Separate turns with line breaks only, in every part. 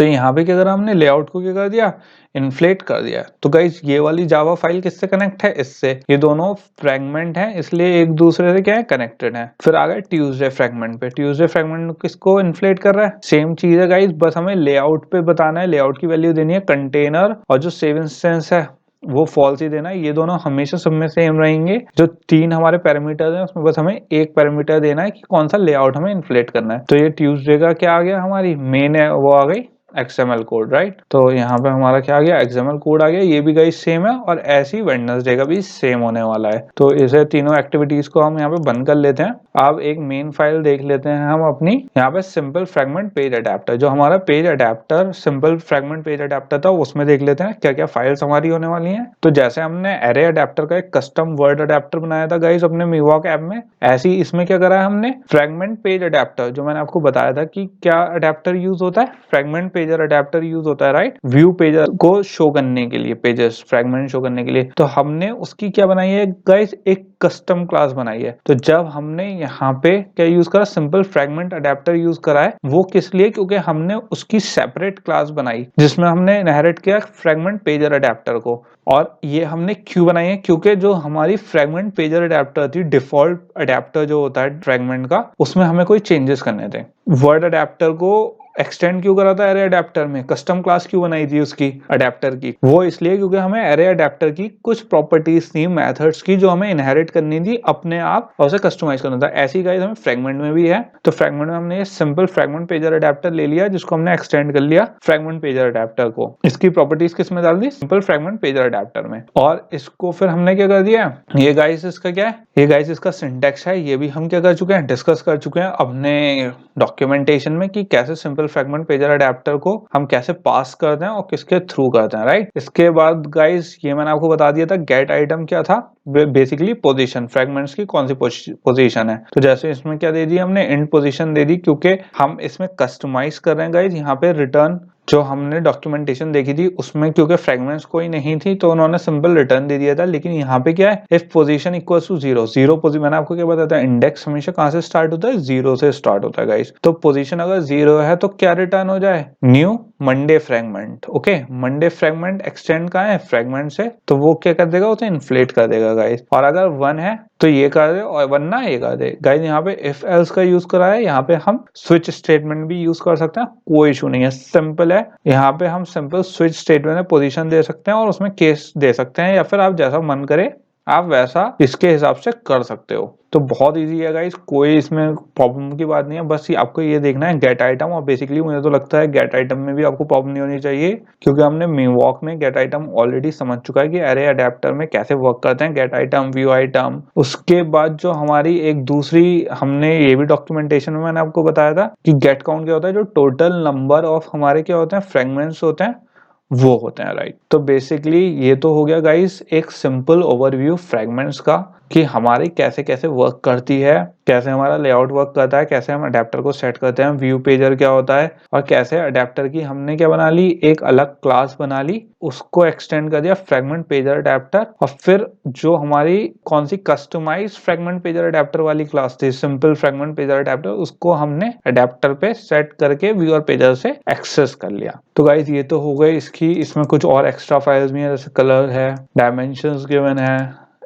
तो यहाँ पे क्या करा हमने, लेआउट को क्या कर दिया, इन्फ्लेट कर दिया। तो गाइस ये वाली जावा फाइल किससे कनेक्ट है, इससे। ये दोनों फ्रेगमेंट हैं इसलिए एक दूसरे से क्या है, कनेक्टेड है। फिर आ गए ट्यूसडे फ्रेगमेंट पे। ट्यूसडे फ्रेगमेंट किसको इन्फ्लेट कर रहा है, सेम चीज है गाइस, बस हमें लेआउट पे बताना है। लेआउट की वैल्यू देनी है कंटेनर, और जो सेव इंस्टेंस है वो फॉल्स ही देना है। ये दोनों हमेशा सब में सेम रहेंगे। जो 3 हमारे पैरामीटर हैं उसमें बस हमें एक पैरामीटर देना है कि कौन सा लेआउट हमें इन्फ्लेट करना है। तो ये ट्यूसडे का क्या आ गया, हमारी मेन है वो आ गई XML कोड, राइट। तो यहाँ पे हमारा क्या आ गया, XML कोड आ गया। ये भी गाइस सेम है, और ऐसे ही वेडनेसडे का भी सेम होने वाला है। तो इसे तीनों एक्टिविटीज को हम यहाँ पे बंद कर लेते हैं। अब एक मेन फाइल देख लेते हैं हम अपनी, यहाँ पे सिंपल फ्रेगमेंट पेज अडेप्टर, जो हमारा page adapter simple fragment page adapter था, उसमें देख लेते हैं क्या क्या फाइल्स हमारी होने वाली हैं। तो जैसे हमने एरे अडेप्टर का एक कस्टम वर्ड अडेप्टर बनाया था गाइस अपने मिवॉक ऐप में, ऐसे ही इसमें क्या करा है हमने, फ्रेगमेंट पेज अडेप्टर, जो मैंने आपको बताया था कि क्या अडेप्टर यूज होता है, फ्रेगमेंट पेजर अडेप्टर यूज होता है, राइट। व्यू पेजर को शो करने के लिए, पेजेस फ्रेगमेंट शो करने के लिए। तो हमने उसकी क्या बनाई है गाइस, एक कस्टम क्लास बनाई है। तो जब हमने यहाँ पे क्या यूज करा, सिंपल फ्रेगमेंट अडेप्टर यूज करा है, वो किस लिए, क्योंकि हमने उसकी सेपरेट क्लास बनाई जिसमें हमने इनहेरिट किया फ्रेगमेंट पेजर अडेप्टर को। और ये हमने क्यों बनाई है, क्योंकि जो हमारी फ्रेगमेंट पेजर अडेप्टर थी, डिफॉल्ट अडेप्टर जो होता है फ्रेगमेंट का, उसमें हमें कोई चेंजेस करने थे। वर्ड अडेप्टर को एक्सटेंड क्यों करा था एरे अडेप्टर में, कस्टम क्लास क्यों बनाई थी उसकी अडेप्टर की, वो इसलिए क्योंकि हमें एरे अडेप्टर की कुछ प्रॉपर्टीज थी, मेथड्स की, जो हमें इनहेरिट करनी थी अपने आप, और उसे कस्टमाइज करना था। ऐसी गाइस हमें फ्रेगमेंट में भी है। तो फ्रेगमेंट में हमने ये सिंपल फ्रेगमेंट पेजर अडेप्टर ले लिया, जिसको हमने एक्सटेंड कर लिया फ्रेगमेंट पेजर अडेप्टर को। इसकी प्रॉपर्टीज किस में डाल दी, सिंपल फ्रेगमेंट पेजर अडेप्टर में। और इसको फिर हमने क्या कर दिया, ये गाइस इसका क्या है, ये गाइस इसका सिंटैक्स है। ये भी हम क्या कर चुके हैं, डिस्कस कर चुके हैं अपने डॉक्यूमेंटेशन में, कि कैसे सिंपल फ्रेगमेंट पेजर अडेप्टर को हम कैसे पास करते हैं और किसके थ्रू करते हैं, राइट। इसके बाद गाइस ये मैंने आपको बता दिया था, गेट आइटम क्या था, बेसिकली पोजीशन, फ्रेगमेंट्स की कौन सी पोजीशन है। तो जैसे इसमें क्या दे दी हमने, इंट पोजीशन दे दी, क्योंकि हम इसमें कस्टमाइज कर रहे हैं गाइस। यहाँ पे रिटर्न जो हमने डॉक्यूमेंटेशन देखी थी उसमें क्योंकि फ्रेगमेंट्स कोई नहीं थी, तो उन्होंने सिंपल रिटर्न दे दिया था। लेकिन यहाँ पे क्या है, if position equals to 0, zero position, मैंने आपको क्या बताया था, इंडेक्स हमेशा कहां से स्टार्ट होता है, 0 से स्टार्ट होता है गाइस। तो पोजीशन अगर 0 है तो क्या रिटर्न हो जाए, new Monday fragment. Okay, Monday fragment extend कहाँ है, फ्रेगमेंट से, तो वो क्या कर देगा, उसे इन्फ्लेट कर देगा गाइस। और अगर 1 है तो ये कर दे, और वरना ये कर दे गाइस। यहाँ पे इफ एल्स का यूज करा है, यहाँ पे हम स्विच स्टेटमेंट भी यूज कर सकते हैं, कोई इशू नहीं है, सिंपल है। यहाँ पे हम सिंपल स्विच स्टेटमेंट में पोजीशन दे सकते हैं, और उसमें केस दे सकते हैं, या फिर आप जैसा मन करे आप वैसा इसके हिसाब से कर सकते हो। तो बहुत इजी है गाइस, कोई इसमें प्रॉब्लम की बात नहीं है। बस आपको ये देखना है गेट आइटम, और बेसिकली मुझे तो लगता है गेट आइटम में भी आपको प्रॉब्लम नहीं होनी चाहिए, क्योंकि हमने मिवॉक में गेट आइटम ऑलरेडी समझ चुका है कि एरे अडेप्टर में कैसे वर्क करते हैं गेट आइटम, व्यू आइटम। उसके बाद जो हमारी एक दूसरी, हमने ये भी डॉक्यूमेंटेशन में मैंने आपको बताया था कि गेट काउंट क्या होता है, जो टोटल नंबर ऑफ हमारे क्या होते हैं, फ्रेगमेंट्स होते हैं, वो होते हैं, राइट। तो बेसिकली ये तो हो गया गाइस एक सिंपल ओवरव्यू फ्रेगमेंट्स का, कि हमारी कैसे कैसे वर्क करती है, कैसे हमारा लेआउट वर्क करता है, कैसे हम अडेप्टर को सेट करते हैं, व्यू पेजर क्या होता है, और कैसे अडेप्टर की हमने क्या बना ली, एक अलग क्लास बना ली, उसको एक्सटेंड कर दिया फ्रेगमेंट पेजर अडेप्टर। और फिर जो हमारी कौन सी कस्टमाइज फ्रेगमेंट पेजर अडेप्टर वाली क्लास थी, सिंपल फ्रेगमेंट पेजर अडेप्टर, उसको हमने अडेप्टर पे सेट करके व्यूअर पेजर से एक्सेस कर लिया। तो गाइस ये तो हो गए इसकी, इसमें कुछ और एक्स्ट्रा फाइल्स भी हैं, जैसे कलर है, डायमेंशंस गिवन है,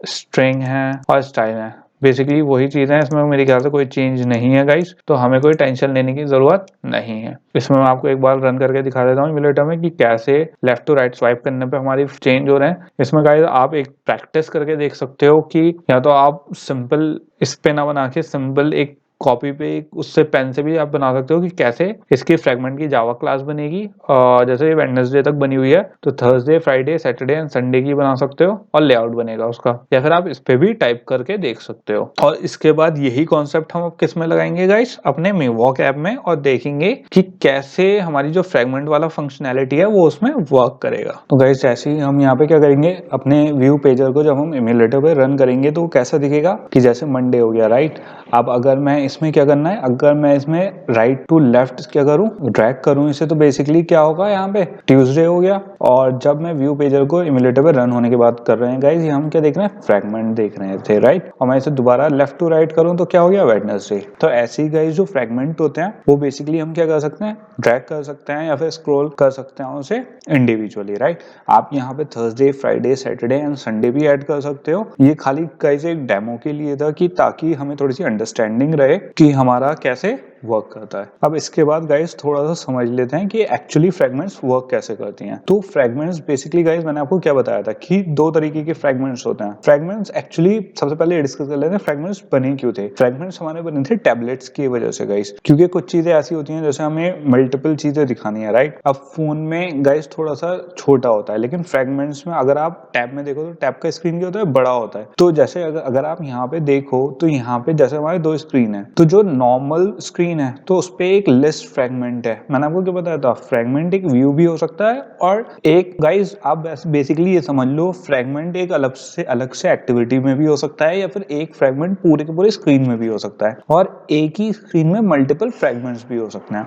स्ट्रिंग है, और स्टाइल है। बेसिकली वही चीजें हैं, इसमें मेरे ख्याल से कोई चेंज नहीं है गाइस, तो हमें कोई टेंशन लेने की जरूरत नहीं है। इसमें मैं आपको एक बार रन करके दिखा देता हूँ इम्यूलेटर में, कि कैसे लेफ्ट टू राइट स्वाइप करने पे हमारी चेंज हो रहे हैं। इसमें गाइस आप एक प्रैक्टिस करके देख सकते हो, कि या तो आप सिंपल इस पे ना बना के सिंपल एक कॉपी पे उससे पेन से भी आप बना सकते हो, कि कैसे इसकी फ्रेगमेंट की जावा क्लास बनेगी। और जैसे ये वेडनेसडे तक बनी हुई है, तो Thursday, Friday, Saturday and Sunday की बना सकते हो, और लेआउट बनेगा उसका। या फिर आप इस पे भी टाइप करके देख सकते हो। और इसके बाद यही कॉन्सेप्ट हम अब किस में लगाएंगे गाइस, अपने मिवॉक ऐप में, और देखेंगे कि कैसे हमारी जो फ्रेगमेंट वाला फंक्शनैलिटी है वो उसमें वर्क करेगा। तो गाइस ऐसे ही हम यहाँ पे क्या करेंगे, अपने व्यू पेजर को जब हम इम्यूलेटर पे रन करेंगे तो कैसा दिखेगा, कि जैसे मंडे हो गया, राइट। अब अगर मैं इसमें क्या करना है, अगर मैं इसमें राइट टू लेफ्ट क्या करूं, ड्रैग करूं इसे, तो बेसिकली क्या होगा, यहाँ पे ट्यूसडे हो गया। और जब मैं व्यू पेजर को इम्यूलेटर पे रन होने की बात कर रहे हैं गाइस, ये हम क्या देख रहे हैं, फ्रेगमेंट देख रहे थे, राइट। और मैं इसे दोबारा लेफ्ट टू राइट करूं तो क्या हो गया, वेडनेसडे। तो ऐसे ही गाइस जो फ्रेगमेंट होते हैं वो बेसिकली हम क्या कर सकते हैं, ड्रैग कर सकते हैं या फिर स्क्रॉल कर सकते हैं उसे इंडिविजुअली, राइट। आप यहाँ पे Thursday, Friday, Saturday and Sunday भी ऐड कर सकते हो। ये खाली गाइस एक डेमो के लिए था कि ताकि हमें थोड़ी सी अंडरस्टैंडिंग रहे कि हमारा कैसे वर्क करता है। अब इसके बाद गाइस थोड़ा सा समझ लेते हैं कि एक्चुअली फ्रेगमेंट्स वर्क कैसे करती हैं। तो फ्रेगमेंट्स बेसिकली गाइस मैंने आपको क्या बताया था कि दो तरीके के फ्रेगमेंट्स होते हैं। फ्रेगमेंट्स एक्चुअली सबसे पहले डिस्कस कर लेते हैं फ्रेगमेंट्स बने क्यों थे। फ्रेगमेंट्स हमारे बने थे टैबलेट्स की वजह से गाइस, क्योंकि कुछ चीजें ऐसी होती हैं जैसे हमें मल्टीपल चीजें दिखानी है, राइट। अब फोन में गाइस थोड़ा सा छोटा होता है, लेकिन फ्रेगमेंट्स में अगर आप टैब में देखो तो टैब का स्क्रीन क्या होता है, बड़ा होता है। तो जैसे अगर आप यहाँ पे देखो तो यहाँ पे जैसे हमारे दो स्क्रीन है, तो जो नॉर्मल स्क्रीन है तो उस पे एक लिस्ट फ्रेगमेंट है। मैंने आपको क्या बताया था, फ्रेगमेंट एक व्यू भी हो सकता है और एक गाइस आप बेसिकली ये समझ लो फ्रेगमेंट एक अलग से एक्टिविटी में भी हो सकता है, या फिर एक फ्रेगमेंट पूरे के पूरे स्क्रीन में भी हो सकता है, और एक ही स्क्रीन में मल्टीपल फ्रेगमेंट्स भी हो सकते हैं।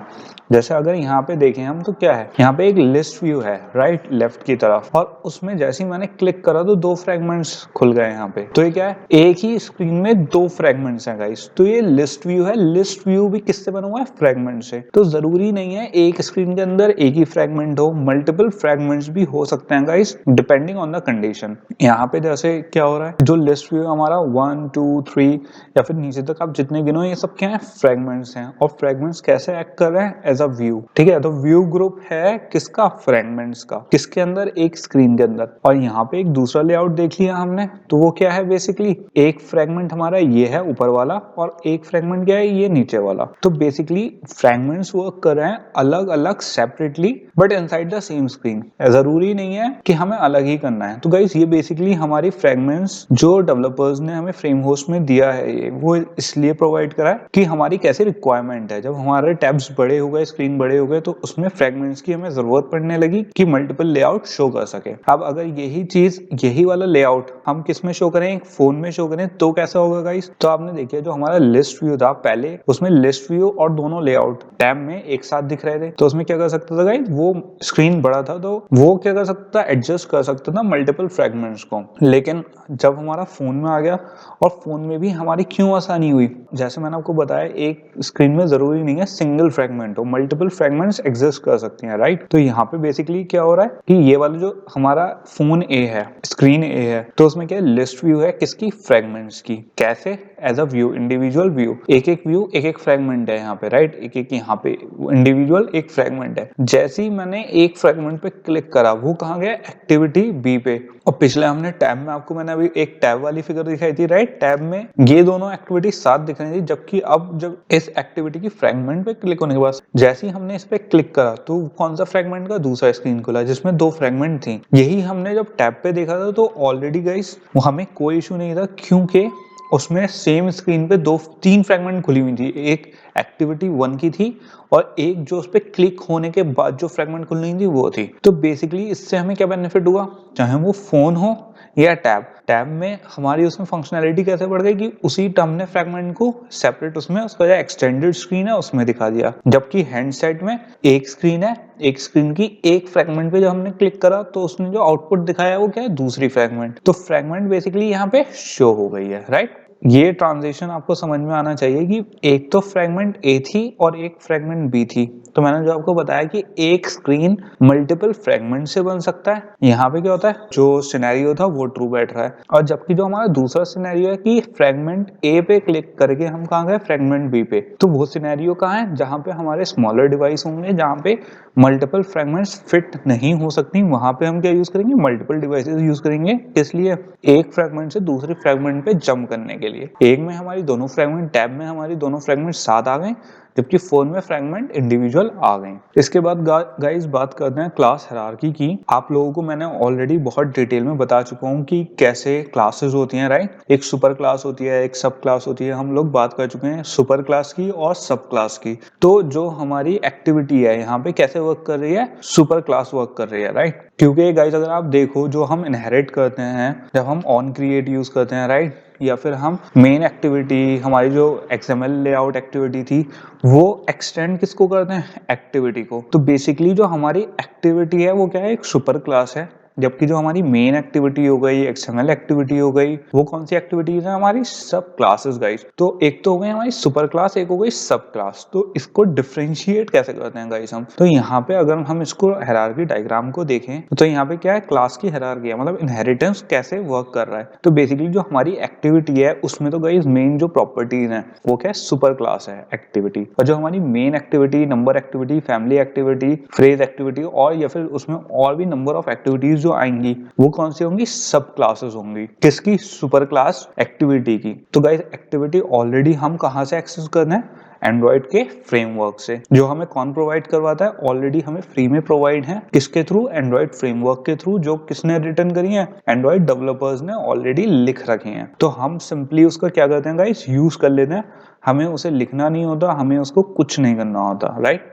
जैसे अगर यहाँ पे देखें हम तो क्या है, यहाँ पे एक लिस्ट व्यू है, राइट, लेफ्ट की तरफ, और उसमें जैसे ही मैंने क्लिक करा तो दो फ्रेगमेंट्स खुल गए यहाँ पे। तो ये क्या है, एक ही स्क्रीन में दो फ्रेगमेंट्स हैं गाइस। तो ये लिस्ट व्यू है, लिस्ट व्यू भी किससे बना हुआ है, फ्रेगमेंट से। तो जरूरी नहीं है एक स्क्रीन के अंदर एक ही फ्रेगमेंट हो, मल्टीपल फ्रेगमेंट्स भी हो सकते हैं guys, depending on the condition. यहाँ पे जैसे क्या हो रहा है, जो लिस्ट व्यू हमारा 1 2 3 या फिर नीचे तक आप जितने गिनो, ये सब क्या है, फ्रेगमेंट्स हैं। और फ्रेगमेंट्स कैसे एक्ट कर रहे हैं, एज अ व्यू, ठीक है। तो व्यू ग्रुप है किसका, फ्रेगमेंट्स का, किसके अंदर, एक स्क्रीन के अंदर। और यहाँ पे एक दूसरा लेआउट देख लिया हमने, तो वो क्या है, बेसिकली एक फ्रेगमेंट हमारा ये है ऊपर वाला, और एक फ्रेगमेंट क्या है, ये नीचे वाला। तो बेसिकली फ्रेगमेंट्स वर्क कर रहे हैं अलग अलग separately but inside the same screen. जरूरी नहीं है कि हमें अलग ही करना है। तो गाइस ये बेसिकली हमारी फ्रेगमेंट्स जो डेवलपर्स ने हमें फ्रेम होस्ट में दिया है, ये वो इसलिए प्रोवाइड करा है कि हमारी कैसे रिक्वायरमेंट है। जब हमारे टैब्स बड़े हो गए, स्क्रीन बड़े हो गए, तो उसमें फ्रेगमेंट्स की हमें जरूरत पड़ने लगी कि मल्टीपल लेआउट शो कर सके। अब अगर यही चीज, यही वाला लेआउट हम किस में शो करें, एक फोन में शो करें, तो कैसा होगा गाइस। तो आपने देखिए जो हमारा लिस्ट व्यू था पहले, उसमें लिस्ट व्यू और दोनों लेआउट टैब में एक साथ दिख रहे थे। तो उसमें क्या कर सकता था गाइस, वो स्क्रीन बड़ा था तो वो क्या कर सकता था, एडजस्ट कर सकता था मल्टीपल फ्रेगमेंट्स को। लेकिन जब हमारा फोन में आ गया, और फोन में भी हमारी क्यों आसानी हुई, जैसे मैंने आपको बताया एक स्क्रीन में जरूरी नहीं है सिंगल फ्रेगमेंट हो, मल्टीपल फ्रेगमेंट्स एग्जिस्ट कर सकती हैं, राइट। तो यहाँ पे बेसिकली क्या हो रहा है कि ये वाला जो हमारा फोन ए है, स्क्रीन ए है, तो उसमें क्या लिस्ट व्यू है किसकी, फ्रेगमेंट्स की। कैसे, as a view, individual view, एक एक व्यू एक एक फ्रेगमेंट है यहाँ पे, राइट। एक एक यहाँ पे इंडिविजुअल एक फ्रेगमेंट है। जैसे ही मैंने एक फ्रेगमेंट पे क्लिक करा, वो कहाँ गया, एक्टिविटी बी पे। और पिछले हमने टैब में आपको मैंने अभी एक टैब वाली फिगर दिखाई थी, राइट। टैब में ये दोनों एक्टिविटी साथ दिख रही थी, जबकि अब जब इस एक्टिविटी की फ्रेगमेंट पे क्लिक होने के बाद जैसे ही हमने इस पे क्लिक करा तो कौन सा फ्रेगमेंट का, दूसरा स्क्रीन खुला जिसमें दो फ्रेगमेंट थी। यही हमने जब टैब पे देखा था तो ऑलरेडी गाइस वो हमें कोई इशू नहीं था, क्योंकि उसमें सेम स्क्रीन पे दो तीन फ्रेगमेंट खुली हुई थी। एक एक्टिविटी 1 की थी और एक जो उस पर क्लिक होने के बाद जो फ्रेगमेंट खुल रही थी वो थी। तो बेसिकली इससे हमें क्या बेनिफिट हुआ, चाहे वो फोन हो या टैब में हमारी उसमें फंक्शनैलिटी कैसे बढ़ गई कि उसी हमने फ्रेगमेंट को सेपरेट उसमें उसका जो एक्सटेंडेड स्क्रीन है उसमें दिखा दिया। जबकि हैंडसेट में एक स्क्रीन है, एक स्क्रीन की एक फ्रेगमेंट पे जब हमने क्लिक करा तो उसने जो आउटपुट दिखाया वो क्या है, दूसरी फ्रेगमेंट। तो फ्रेगमेंट बेसिकली यहाँ पे शो हो गई है, राइट। ये ट्रांजिशन आपको समझ में आना चाहिए कि एक तो फ्रेगमेंट ए थी और एक फ्रेगमेंट बी थी। तो मैंने जो आपको बताया कि एक स्क्रीन मल्टीपल फ्रेगमेंट से बन सकता है। यहाँ पे क्या होता है, जो सिनेरियो था वो ट्रू बैठ रहा है। और जबकि जो हमारा दूसरा सिनेरियो है कि फ्रेगमेंट ए पे क्लिक करके हम कहाँ गए, फ्रेगमेंट बी पे, तो वो सिनेरियो कहाँ है, जहाँ पे हमारे स्मॉलर डिवाइस होंगे, जहाँ पे मल्टीपल फ्रेगमेंट्स फिट नहीं हो सकती, वहां पे हम क्या यूज करेंगे, मल्टीपल डिवाइसेस यूज करेंगे। इसलिए एक फ्रेगमेंट से दूसरे फ्रेगमेंट पे जंप करने के लिए एक में हमारी दोनों फ्रेगमेंट, टैब में हमारी दोनों फ्रेगमेंट साथ आ गए, जबकि फोन में फ्रेगमेंट इंडिविजुअल आ गए। इसके बाद गाइस बात करते हैं क्लास हायरार्की की। आप लोगों को मैंने ऑलरेडी बहुत डिटेल में बता चुका हूँ कि कैसे क्लासेस होती हैं, राइट। एक सुपर क्लास होती है, एक सब क्लास होती है। हम लोग बात कर चुके हैं सुपर क्लास की और सब क्लास की। तो जो हमारी एक्टिविटी है यहाँ पे कैसे वर्क कर रही है, सुपर क्लास वर्क कर रही है, राइट। क्योंकि गाइस अगर आप देखो जो हम इनहेरिट करते हैं जब हम ऑन क्रिएट यूज करते हैं, राइट, या फिर हम मेन एक्टिविटी, हमारी जो XML लेआउट एक्टिविटी थी वो एक्सटेंड किसको करते हैं, एक्टिविटी को। तो बेसिकली जो हमारी एक्टिविटी है वो क्या है, एक सुपर क्लास है, जबकि जो हमारी मेन एक्टिविटी हो गई, XML एक्टिविटी हो गई, वो कौन सी एक्टिविटीज है, हमारी सब क्लासेस गाइस। तो एक तो हो गई हमारी सुपर क्लास, एक हो गई सब क्लास। तो इसको डिफरेंशिएट कैसे करते हैं गाइस हम, तो यहाँ पे अगर हम इसको हायरार्की डायग्राम को देखें तो यहाँ पे क्या है, क्लास की हायरार्की है, मतलब इनहेरिटेंस कैसे वर्क कर रहा है। तो बेसिकली जो हमारी एक्टिविटी है उसमें तो गाइस मेन जो प्रॉपर्टीज है वो क्या है, सुपर क्लास है एक्टिविटी। और जो हमारी main activity, number activity, family activity, phrase activity और या फिर उसमें और भी नंबर ऑफ एक्टिविटीज जो आएंगी वो कौन सी होंगी, सब क्लासेस होंगी। किसकी, सुपर क्लास एक्टिविटी की। तो गाइस एक्टिविटी ऑलरेडी हम कहां से एक्सेस करना है, एंड्रॉइड के फ्रेमवर्क से, जो हमें कौन प्रोवाइड करवाता है, ऑलरेडी हमें फ्री में प्रोवाइड है। किसके थ्रू, एंड्रॉइड फ्रेमवर्क के थ्रू, जो किसने रिटर्न करी है, एंड्रॉइड डेवलपर्स ने ऑलरेडी लिख रखे हैं। तो हम सिंपली उसका क्या करते हैं गाइस, यूज कर लेते हैं। हमें उसे लिखना नहीं होता, हमें उसको कुछ नहीं करना होता, राइट।